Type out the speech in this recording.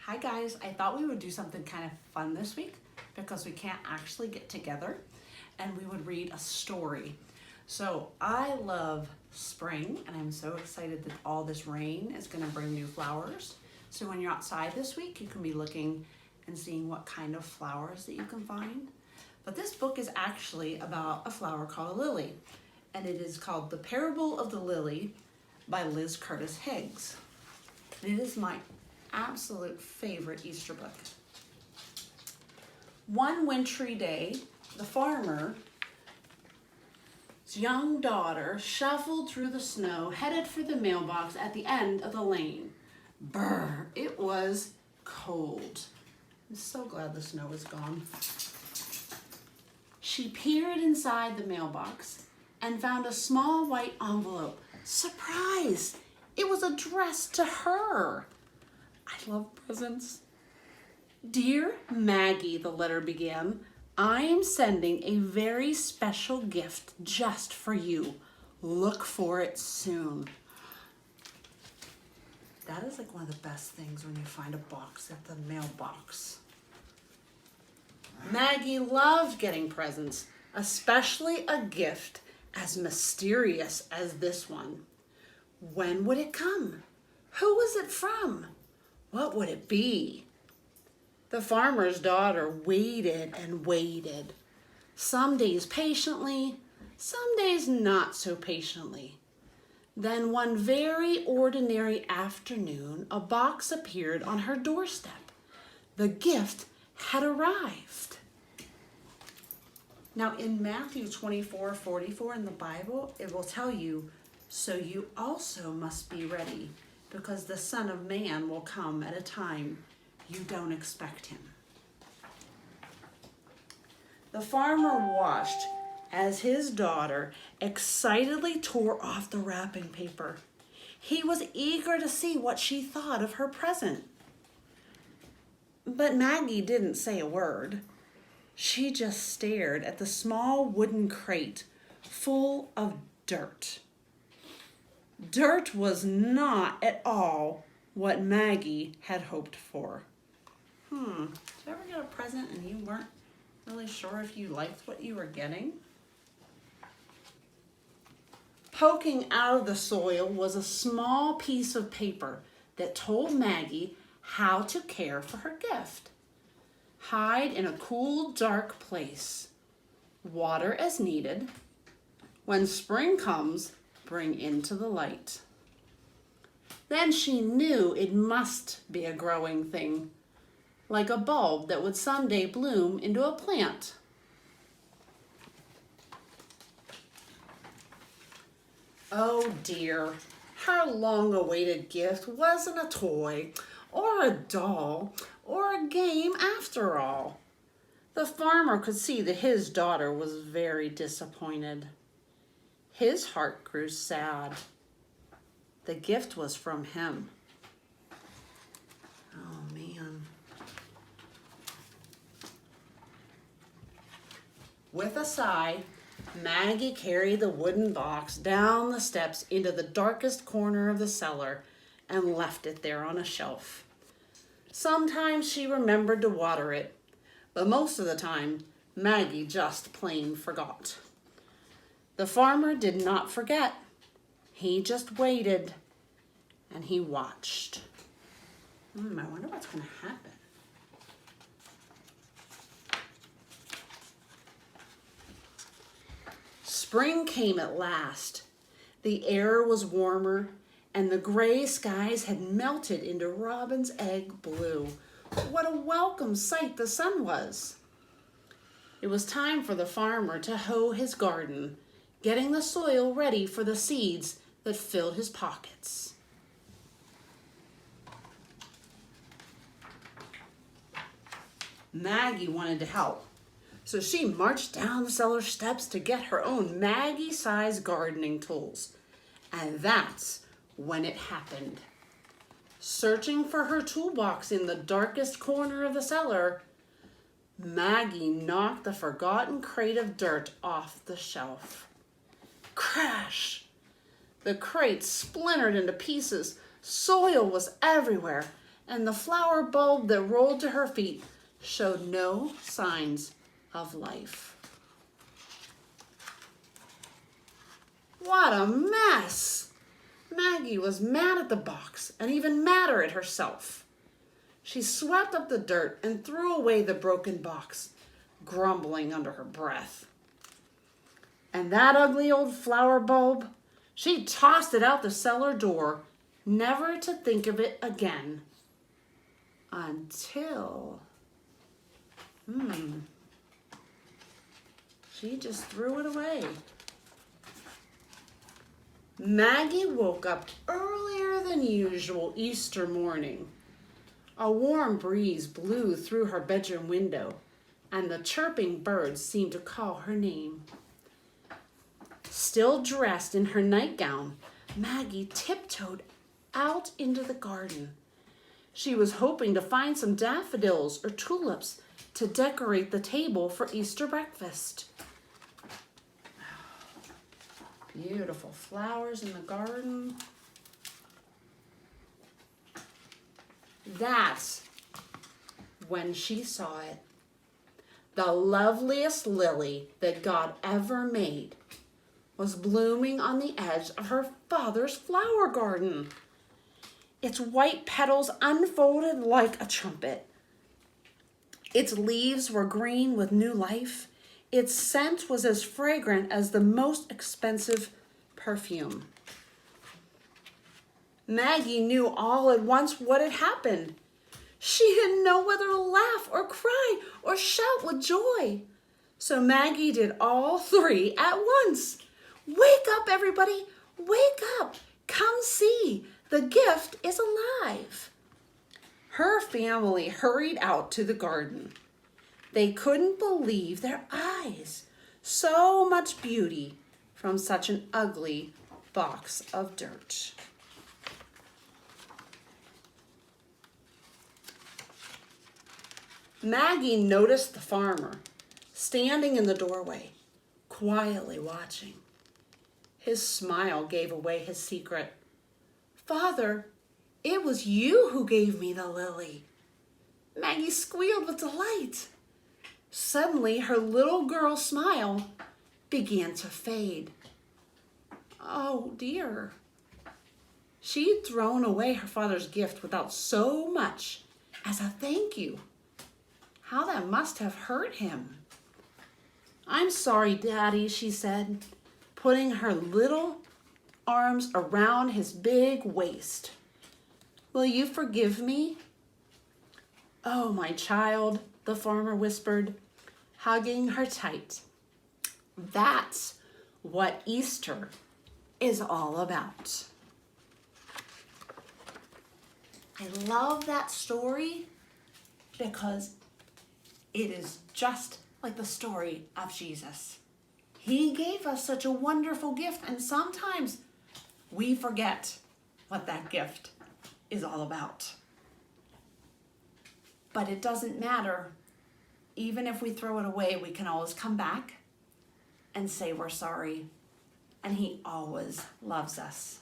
Hi guys, I thought we would do something kind of fun this week because we can't actually get together, and we would read a story. So I love spring, and I'm so excited that all this rain is going to bring new flowers. So when you're outside this week, you can be looking and seeing what kind of flowers that you can find. But this book is actually about a flower called a lily, and it is called The Parable of the Lily by Liz Curtis Higgs. And it is my absolute favorite Easter book. One wintry day, the farmer's young daughter shuffled through the snow, headed for the mailbox at the end of the lane. Brr, it was cold. I'm so glad the snow is gone. She peered inside the mailbox and found a small white envelope. Surprise! It was addressed to her. I love presents. Dear Maggie, the letter began, I am sending a very special gift just for you. Look for it soon. That is like one of the best things when you find a box at the mailbox. Maggie loved getting presents, especially a gift as mysterious as this one. When would it come? Who was it from? What would it be? The farmer's daughter waited and waited. Some days patiently, some days not so patiently. Then one very ordinary afternoon, a box appeared on her doorstep. The gift had arrived. Now in Matthew 24:44 in the Bible, it will tell you, so you also must be ready, because the Son of Man will come at a time you don't expect him. The farmer watched as his daughter excitedly tore off the wrapping paper. He was eager to see what she thought of her present. But Maggie didn't say a word. She just stared at the small wooden crate full of dirt. Dirt was not at all what Maggie had hoped for. Did you ever get a present and you weren't really sure if you liked what you were getting? Poking out of the soil was a small piece of paper that told Maggie how to care for her gift. Hide in a cool, dark place. Water as needed. When spring comes, bring into the light. Then she knew it must be a growing thing, like a bulb that would someday bloom into a plant. Oh dear, her long-awaited gift wasn't a toy, or a doll, or a game after all. The farmer could see that his daughter was very disappointed. His heart grew sad. The gift was from him. Oh man. With a sigh, Maggie carried the wooden box down the steps into the darkest corner of the cellar and left it there on a shelf. Sometimes she remembered to water it, but most of the time, Maggie just plain forgot. The farmer did not forget. He just waited, and he watched. I wonder what's going to happen. Spring came at last. The air was warmer, and the gray skies had melted into robin's egg blue. What a welcome sight the sun was. It was time for the farmer to hoe his garden, getting the soil ready for the seeds that filled his pockets. Maggie wanted to help, so she marched down the cellar steps to get her own Maggie-sized gardening tools. And that's when it happened. Searching for her toolbox in the darkest corner of the cellar, Maggie knocked the forgotten crate of dirt off the shelf. Crash! The crate splintered into pieces. Soil was everywhere, and the flower bulb that rolled to her feet showed no signs of life. What a mess! Maggie was mad at the box and even madder at herself. She swept up the dirt and threw away the broken box, grumbling under her breath. And that ugly old flower bulb, she tossed it out the cellar door, never to think of it again. Until, she just threw it away. Maggie woke up earlier than usual Easter morning. A warm breeze blew through her bedroom window, and the chirping birds seemed to call her name. Still dressed in her nightgown, Maggie tiptoed out into the garden. She was hoping to find some daffodils or tulips to decorate the table for Easter breakfast. Beautiful flowers in the garden. That's when she saw it. The loveliest lily that God ever made was blooming on the edge of her father's flower garden. Its white petals unfolded like a trumpet. Its leaves were green with new life. Its scent was as fragrant as the most expensive perfume. Maggie knew all at once what had happened. She didn't know whether to laugh or cry or shout with joy. So Maggie did all three at once. Wake up, everybody! Wake up! Come see! The gift is alive! Her family hurried out to the garden. They couldn't believe their eyes. So much beauty from such an ugly box of dirt. Maggie noticed the farmer standing in the doorway, quietly watching. His smile gave away his secret. Father, it was you who gave me the lily. Maggie squealed with delight. Suddenly, her little girl smile began to fade. Oh dear. She'd thrown away her father's gift without so much as a thank you. How that must have hurt him. I'm sorry, Daddy, she said, putting her little arms around his big waist. Will you forgive me? Oh, my child, the farmer whispered, hugging her tight. That's what Easter is all about. I love that story because it is just like the story of Jesus. He gave us such a wonderful gift, and sometimes we forget what that gift is all about. But it doesn't matter. Even if we throw it away, we can always come back and say we're sorry. And he always loves us.